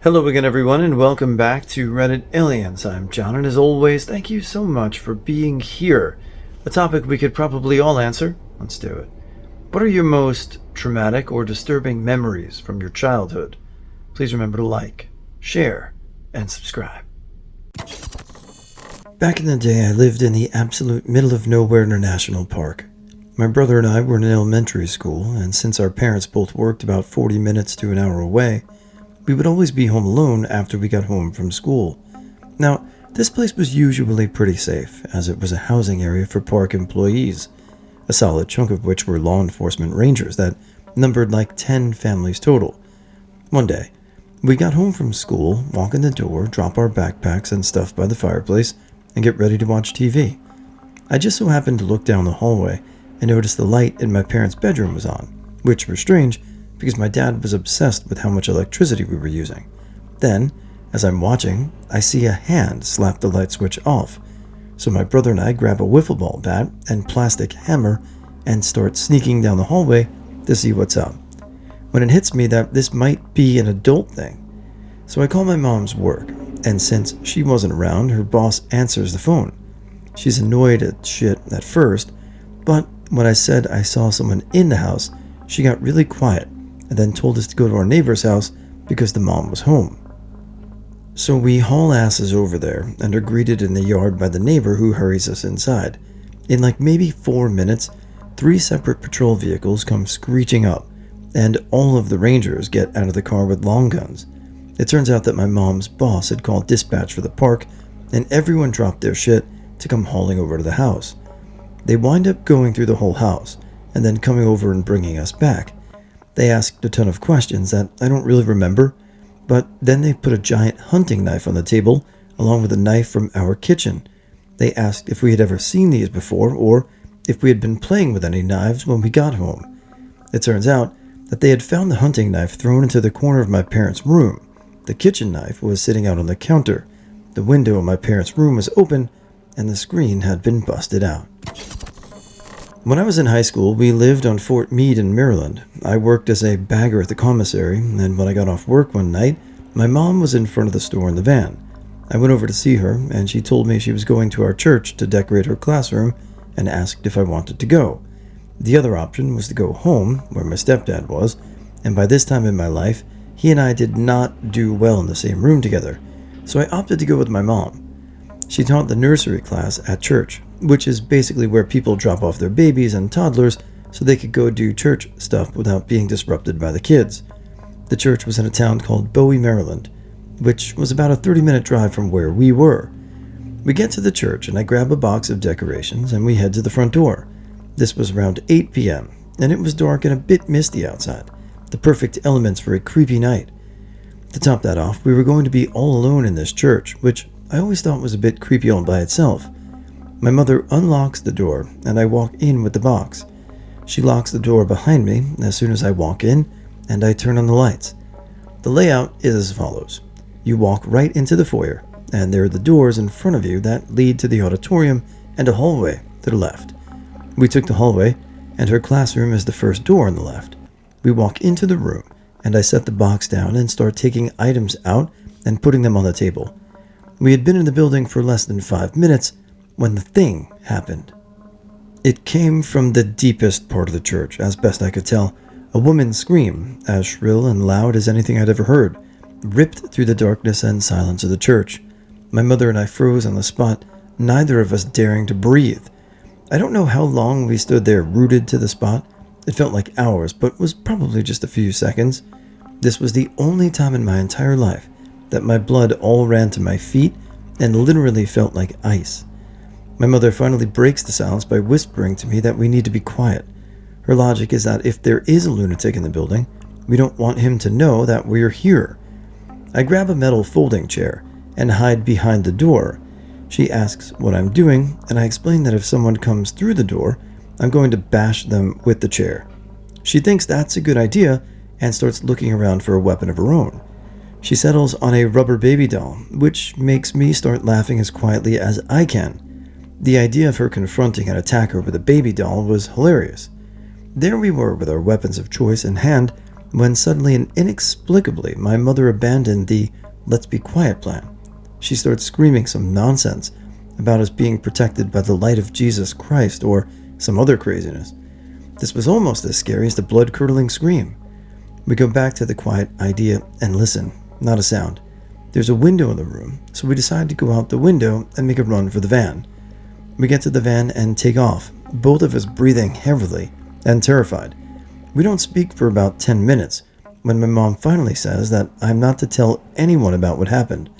Hello again, everyone, and welcome back to Reddit Aliens. I'm John, and as always, thank you so much for being here. A topic we could probably all answer. Let's do it. What are your most traumatic or disturbing memories from your childhood? Please remember to like, share, and subscribe. Back in the day, I lived in the absolute middle of nowhere in a national park. My brother and I were in elementary school, and since our parents both worked about 40 minutes to an hour away, we would always be home alone after we got home from school. Now, this place was usually pretty safe, as it was a housing area for park employees, a solid chunk of which were law enforcement rangers that numbered like 10 families total. One day, we got home from school, walk in the door, drop our backpacks and stuff by the fireplace, and get ready to watch TV. I just so happened to look down the hallway and noticed the light in my parents' bedroom was on, which was strange because my dad was obsessed with how much electricity we were using. Then, as I'm watching, I see a hand slap the light switch off. So my brother and I grab a wiffle ball bat and plastic hammer and start sneaking down the hallway to see what's up. When it hits me that this might be an adult thing. So I call my mom's work, and since she wasn't around, her boss answers the phone. She's annoyed at shit at first, but when I said I saw someone in the house, she got really quiet and then told us to go to our neighbor's house because the mom was home. So we haul asses over there and are greeted in the yard by the neighbor who hurries us inside. In like maybe 4 minutes, 3 separate patrol vehicles come screeching up, and all of the rangers get out of the car with long guns. It turns out that my mom's boss had called dispatch for the park, and everyone dropped their shit to come hauling over to the house. They wind up going through the whole house, and then coming over and bringing us back. They asked a ton of questions that I don't really remember, but then they put a giant hunting knife on the table, along with a knife from our kitchen. They asked if we had ever seen these before, or if we had been playing with any knives when we got home. It turns out that they had found the hunting knife thrown into the corner of my parents' room. The kitchen knife was sitting out on the counter. The window in my parents' room was open, and the screen had been busted out. When I was in high school, we lived on Fort Meade in Maryland. I worked as a bagger at the commissary, and when I got off work one night, my mom was in front of the store in the van. I went over to see her, and she told me she was going to our church to decorate her classroom and asked if I wanted to go. The other option was to go home, where my stepdad was, and by this time in my life, he and I did not do well in the same room together, so I opted to go with my mom. She taught the nursery class at church, which is basically where people drop off their babies and toddlers so they could go do church stuff without being disrupted by the kids. The church was in a town called Bowie, Maryland, which was about a 30-minute drive from where we were. We get to the church and I grab a box of decorations and we head to the front door. This was around 8 p.m. and it was dark and a bit misty outside, the perfect elements for a creepy night. To top that off, we were going to be all alone in this church, which I always thought was a bit creepy all by itself. My mother unlocks the door, and I walk in with the box. She locks the door behind me as soon as I walk in, and I turn on the lights. The layout is as follows. You walk right into the foyer, and there are the doors in front of you that lead to the auditorium and a hallway to the left. We took the hallway, and her classroom is the first door on the left. We walk into the room, and I set the box down and start taking items out and putting them on the table. We had been in the building for less than 5 minutes when the thing happened. It came from the deepest part of the church, as best I could tell. A woman's scream, as shrill and loud as anything I'd ever heard, ripped through the darkness and silence of the church. My mother and I froze on the spot, neither of us daring to breathe. I don't know how long we stood there rooted to the spot. It felt like hours, but was probably just a few seconds. This was the only time in my entire life that my blood all ran to my feet and literally felt like ice. My mother finally breaks the silence by whispering to me that we need to be quiet. Her logic is that if there is a lunatic in the building, we don't want him to know that we're here. I grab a metal folding chair and hide behind the door. She asks what I'm doing, and I explain that if someone comes through the door, I'm going to bash them with the chair. She thinks that's a good idea and starts looking around for a weapon of her own. She settles on a rubber baby doll, which makes me start laughing as quietly as I can. The idea of her confronting an attacker with a baby doll was hilarious. There we were with our weapons of choice in hand, when suddenly and inexplicably my mother abandoned the let's be quiet plan. She started screaming some nonsense about us being protected by the light of Jesus Christ or some other craziness. This was almost as scary as the blood-curdling scream. We go back to the quiet idea and listen, not a sound. There's a window in the room, so we decide to go out the window and make a run for the van. We get to the van and take off, both of us breathing heavily and terrified. We don't speak for about 10 minutes when my mom finally says that I'm not to tell anyone about what happened.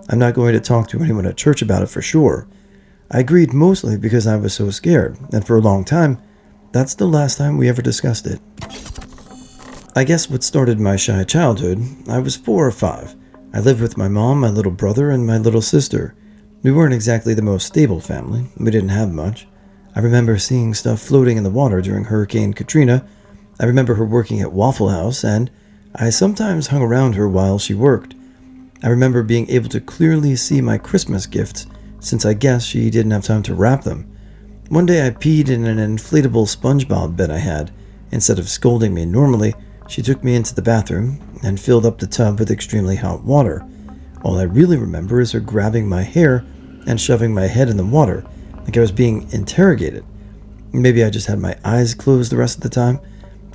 I'm not going to talk to anyone at church about it for sure. I agreed mostly because I was so scared, and for a long time, that's the last time we ever discussed it. I guess what started my shy childhood, I was 4 or 5. I lived with my mom, my little brother, and my little sister. We weren't exactly the most stable family. We didn't have much. I remember seeing stuff floating in the water during Hurricane Katrina. I remember her working at Waffle House, and I sometimes hung around her while she worked. I remember being able to clearly see my Christmas gifts, since I guess she didn't have time to wrap them. One day I peed in an inflatable SpongeBob bed I had. Instead of scolding me normally, she took me into the bathroom and filled up the tub with extremely hot water. All I really remember is her grabbing my hair and shoving my head in the water, like I was being interrogated. Maybe I just had my eyes closed the rest of the time,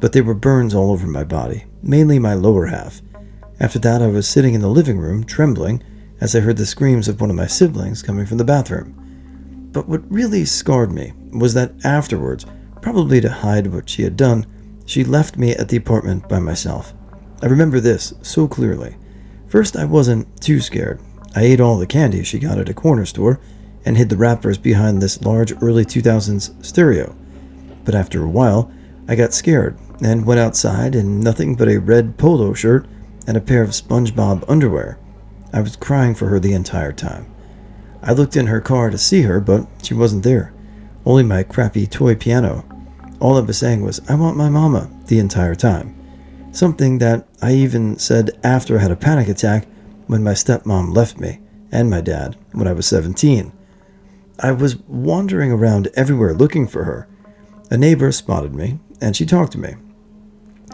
but there were burns all over my body, mainly my lower half. After that, I was sitting in the living room, trembling, as I heard the screams of one of my siblings coming from the bathroom. But what really scarred me was that afterwards, probably to hide what she had done, she left me at the apartment by myself. I remember this so clearly. First, I wasn't too scared. I ate all the candy she got at a corner store and hid the wrappers behind this large early 2000s stereo. But after a while, I got scared and went outside in nothing but a red polo shirt and a pair of SpongeBob underwear. I was crying for her the entire time. I looked in her car to see her, but she wasn't there. Only my crappy toy piano. All I was saying was, I want my mama, the entire time. Something that I even said after I had a panic attack when my stepmom left me, and my dad, when I was 17. I was wandering around everywhere looking for her. A neighbor spotted me, and she talked to me.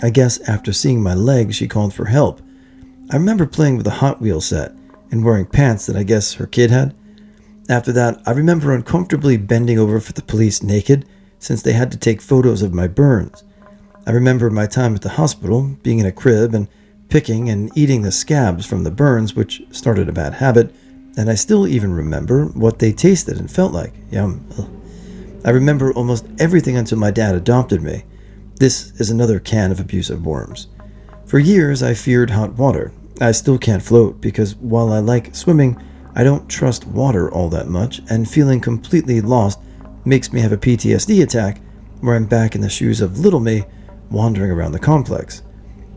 I guess after seeing my leg, she called for help. I remember playing with a Hot Wheels set and wearing pants that I guess her kid had. After that, I remember uncomfortably bending over for the police naked, since they had to take photos of my burns. I remember my time at the hospital, being in a crib and picking and eating the scabs from the burns, which started a bad habit, and I still even remember what they tasted and felt like. Yum. Ugh. I remember almost everything until my dad adopted me. This is another can of abusive worms. For years, I feared hot water. I still can't float because while I like swimming, I don't trust water all that much, and feeling completely lost makes me have a PTSD attack where I'm back in the shoes of little me wandering around the complex.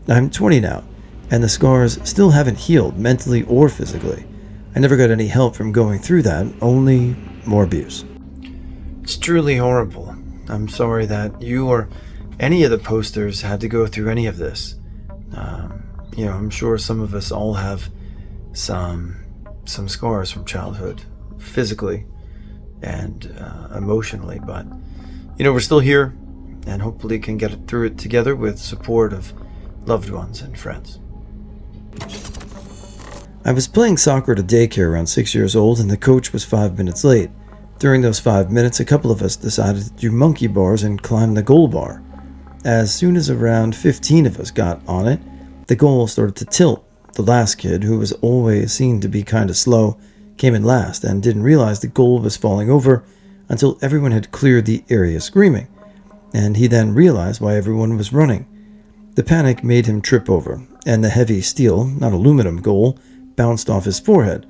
I'm 20 now, and the scars still haven't healed mentally or physically. I never got any help from going through that, only more abuse. It's truly horrible. I'm sorry that you or any of the posters had to go through any of this. I'm sure some of us all have some scars from childhood, physically and emotionally, but we're still here and hopefully can get through it together with support of loved ones and friends. I was playing soccer at a daycare around 6 years old, and the coach was 5 minutes late. During those 5 minutes, a couple of us decided to do monkey bars and climb the goal bar. As soon as around 15 of us got on it, the goal started to tilt. The last kid, who was always seen to be kind of slow, came in last and didn't realize the goal was falling over until everyone had cleared the area screaming, and he then realized why everyone was running. The panic made him trip over, and the heavy steel, not aluminum goal, bounced off his forehead.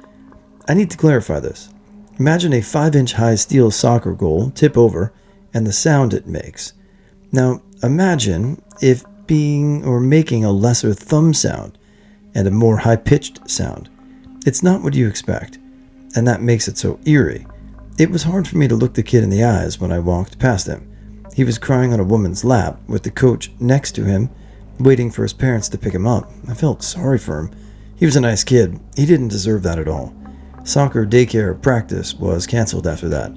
I need to clarify this. Imagine a 5-inch high steel soccer goal tip over and the sound it makes. Now imagine if making a lesser thumb sound and a more high-pitched sound. It's not what you expect, and that makes it so eerie. It was hard for me to look the kid in the eyes when I walked past him. He was crying on a woman's lap with the coach next to him, waiting for his parents to pick him up. I felt sorry for him. He was a nice kid. He didn't deserve that at all. Soccer daycare practice was canceled after that.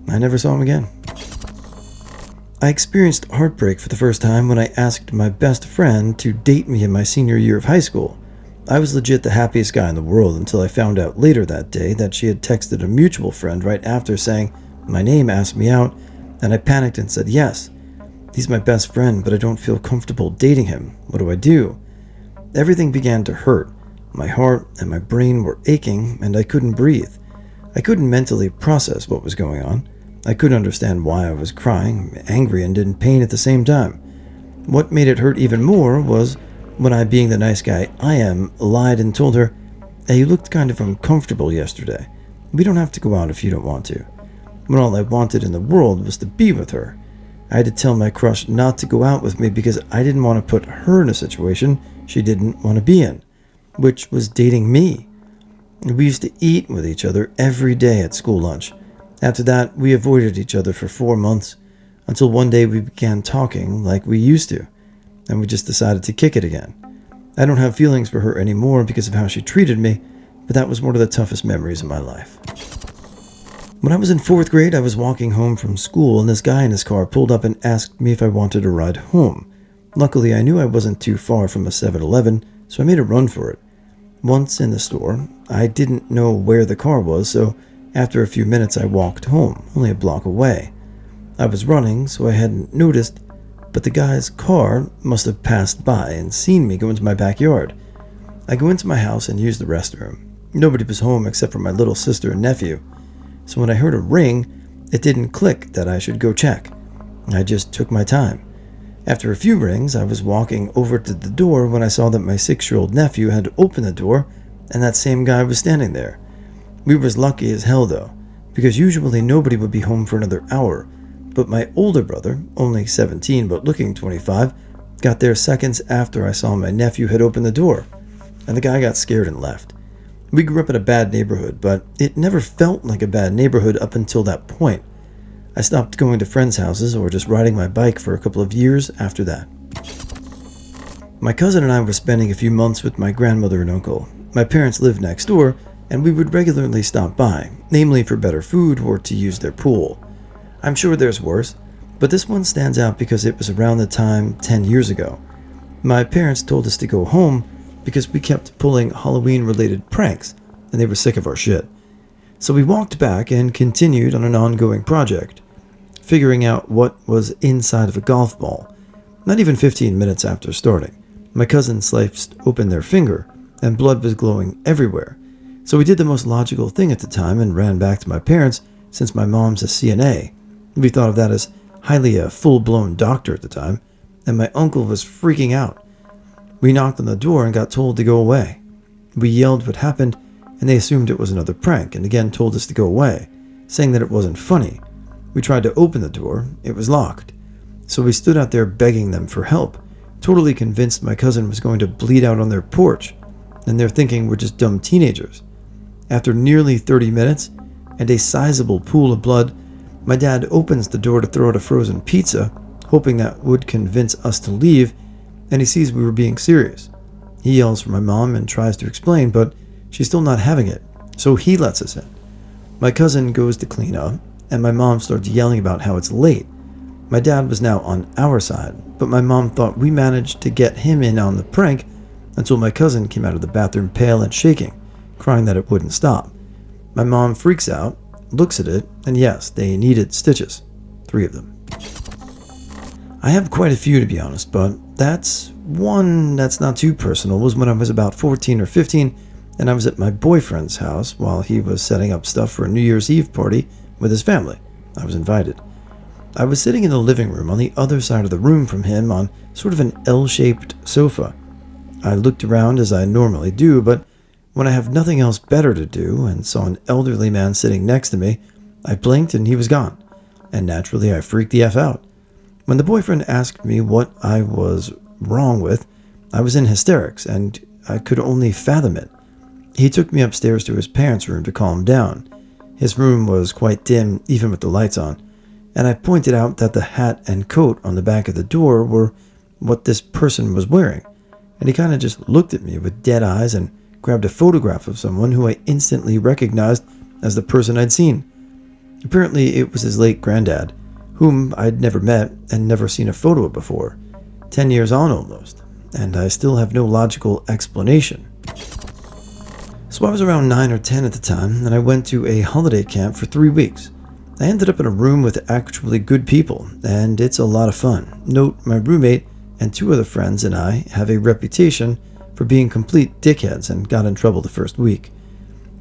I never saw him again. I experienced heartbreak for the first time when I asked my best friend to date me in my senior year of high school. I was legit the happiest guy in the world until I found out later that day that she had texted a mutual friend right after saying my name, asked me out, and I panicked and said yes. He's my best friend, but I don't feel comfortable dating him. What do I do? Everything began to hurt. My heart and my brain were aching, and I couldn't breathe. I couldn't mentally process what was going on. I couldn't understand why I was crying, angry, and in pain at the same time. What made it hurt even more was when I, being the nice guy I am, lied and told her, "Hey, you looked kind of uncomfortable yesterday. We don't have to go out if you don't want to." When all I wanted in the world was to be with her. I had to tell my crush not to go out with me because I didn't want to put her in a situation she didn't want to be in, which was dating me. We used to eat with each other every day at school lunch. After that, we avoided each other for 4 months, until one day we began talking like we used to, and we just decided to kick it again. I don't have feelings for her anymore because of how she treated me, but that was one of the toughest memories of my life. When I was in 4th grade, I was walking home from school, and this guy in his car pulled up and asked me if I wanted a ride home. Luckily, I knew I wasn't too far from a 7-Eleven, so I made a run for it. Once in the store, I didn't know where the car was, so after a few minutes I walked home, only a block away. I was running, so I hadn't noticed, but the guy's car must have passed by and seen me go into my backyard. I go into my house and use the restroom. Nobody was home except for my little sister and nephew. So when I heard a ring, it didn't click that I should go check. I just took my time. After a few rings, I was walking over to the door when I saw that my 6-year-old nephew had opened the door and that same guy was standing there. We were lucky as hell though, because usually nobody would be home for another hour, but my older brother, only 17 but looking 25, got there seconds after I saw my nephew had opened the door, and the guy got scared and left. We grew up in a bad neighborhood, but it never felt like a bad neighborhood up until that point. I stopped going to friends' houses or just riding my bike for a couple of years after that. My cousin and I were spending a few months with my grandmother and uncle. My parents lived next door, and we would regularly stop by, namely for better food or to use their pool. I'm sure there's worse, but this one stands out because it was around the time 10 years ago. My parents told us to go home because we kept pulling Halloween-related pranks, and they were sick of our shit. So we walked back and continued on an ongoing project, figuring out what was inside of a golf ball. Not even 15 minutes after starting, my cousin sliced open their finger, and blood was glowing everywhere. So we did the most logical thing at the time and ran back to my parents, since my mom's a CNA. We thought of that as highly a full-blown doctor at the time, and my uncle was freaking out. We knocked on the door and got told to go away. We yelled what happened, and they assumed it was another prank and again told us to go away, saying that it wasn't funny. We tried to open the door. It was locked. So we stood out there begging them for help, totally convinced my cousin was going to bleed out on their porch, and they're thinking we're just dumb teenagers. After nearly 30 minutes and a sizable pool of blood, my dad opens the door to throw out a frozen pizza, hoping that would convince us to leave, and he sees we were being serious. He yells for my mom and tries to explain, but she's still not having it, so he lets us in. My cousin goes to clean up, and my mom starts yelling about how it's late. My dad was now on our side, but my mom thought we managed to get him in on the prank until my cousin came out of the bathroom pale and shaking, crying that it wouldn't stop. My mom freaks out, looks at it, and yes, they needed stitches. 3 of them. I have quite a few to be honest, but that's one that's not too personal was when I was about 14 or 15 and I was at my boyfriend's house while he was setting up stuff for a New Year's Eve party with his family. I was invited. I was sitting in the living room on the other side of the room from him on sort of an L-shaped sofa. I looked around as I normally do, but when I have nothing else better to do and saw an elderly man sitting next to me, I blinked and he was gone, and naturally I freaked the F out. When the boyfriend asked me what I was wrong with, I was in hysterics and I could only fathom it. He took me upstairs to his parents' room to calm down. His room was quite dim even with the lights on, and I pointed out that the hat and coat on the back of the door were what this person was wearing, and he kind of just looked at me with dead eyes and grabbed a photograph of someone who I instantly recognized as the person I'd seen. Apparently it was his late granddad, whom I'd never met and never seen a photo of before. 10 years on almost, and I still have no logical explanation. So I was around 9 or 10 at the time, and I went to a holiday camp for 3 weeks. I ended up in a room with actually good people, and it's a lot of fun. Note, my roommate and 2 other friends and I have a reputation for being complete dickheads and got in trouble the first week.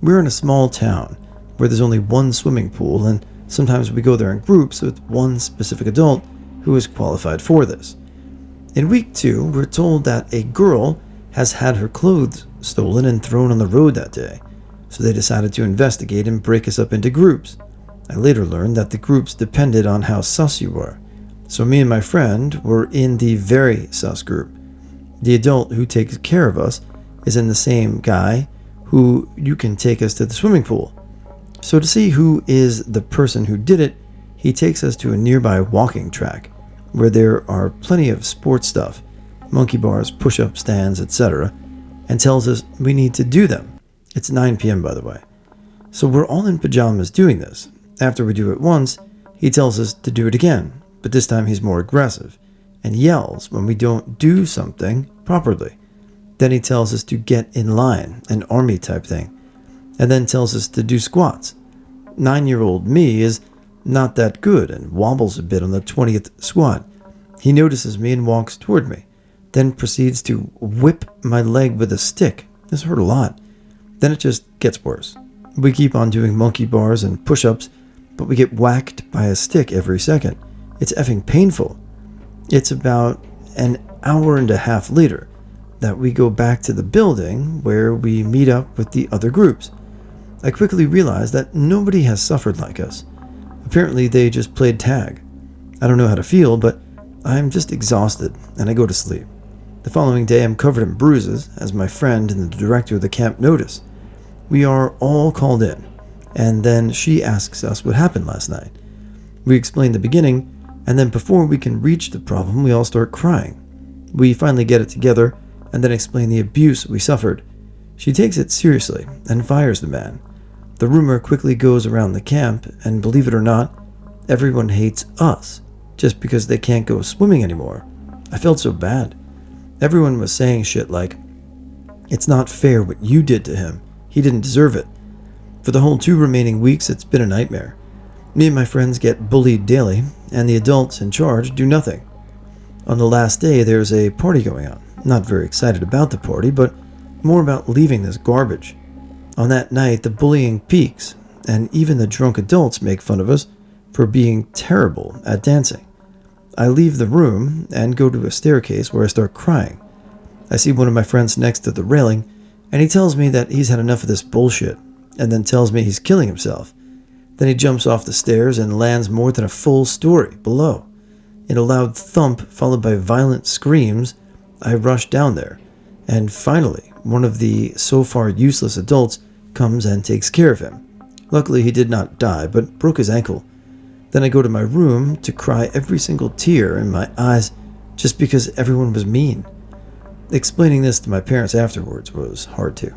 We're in a small town where there's only one swimming pool, and sometimes we go there in groups with one specific adult who is qualified for this. In week 2, we're told that a girl has had her clothes stolen and thrown on the road that day, so they decided to investigate and break us up into groups. I later learned that the groups depended on how sus you were, so me and my friend were in the very sus group. The adult who takes care of us is in the same guy who you can take us to the swimming pool. So to see who is the person who did it, he takes us to a nearby walking track where there are plenty of sports stuff, monkey bars, push-up stands, etc., and tells us we need to do them. It's 9 p.m. by the way. So we're all in pajamas doing this. After we do it once, he tells us to do it again, but this time he's more aggressive and yells when we don't do something properly. Then he tells us to get in line, an army type thing, and then tells us to do squats. 9-year-old me is not that good and wobbles a bit on the 20th squat. He notices me and walks toward me, then proceeds to whip my leg with a stick. This hurt a lot. Then it just gets worse. We keep on doing monkey bars and push-ups, but we get whacked by a stick every second. It's effing painful. It's about an hour and a half later that we go back to the building where we meet up with the other groups. I quickly realize that nobody has suffered like us. Apparently they just played tag. I don't know how to feel, but I'm just exhausted and I go to sleep. The following day I'm covered in bruises, as my friend and the director of the camp notice. We are all called in, and then she asks us what happened last night. We explain the beginning, and then before we can reach the problem, we all start crying. We finally get it together, and then explain the abuse we suffered. She takes it seriously and fires the man. The rumor quickly goes around the camp, and believe it or not, everyone hates us just because they can't go swimming anymore. I felt so bad. Everyone was saying shit like, "It's not fair what you did to him. He didn't deserve it." For the whole 2 remaining weeks, it's been a nightmare. Me and my friends get bullied daily, and the adults in charge do nothing. On the last day, there's a party going on. Not very excited about the party, but more about leaving this garbage. On that night, the bullying peaks, and even the drunk adults make fun of us for being terrible at dancing. I leave the room and go to a staircase where I start crying. I see one of my friends next to the railing, and he tells me that he's had enough of this bullshit, and then tells me he's killing himself. Then he jumps off the stairs and lands more than a full story below. In a loud thump followed by violent screams, I rush down there, and finally, one of the so far useless adults comes and takes care of him. Luckily, he did not die, but broke his ankle. Then I go to my room to cry every single tear in my eyes just because everyone was mean. Explaining this to my parents afterwards was hard too.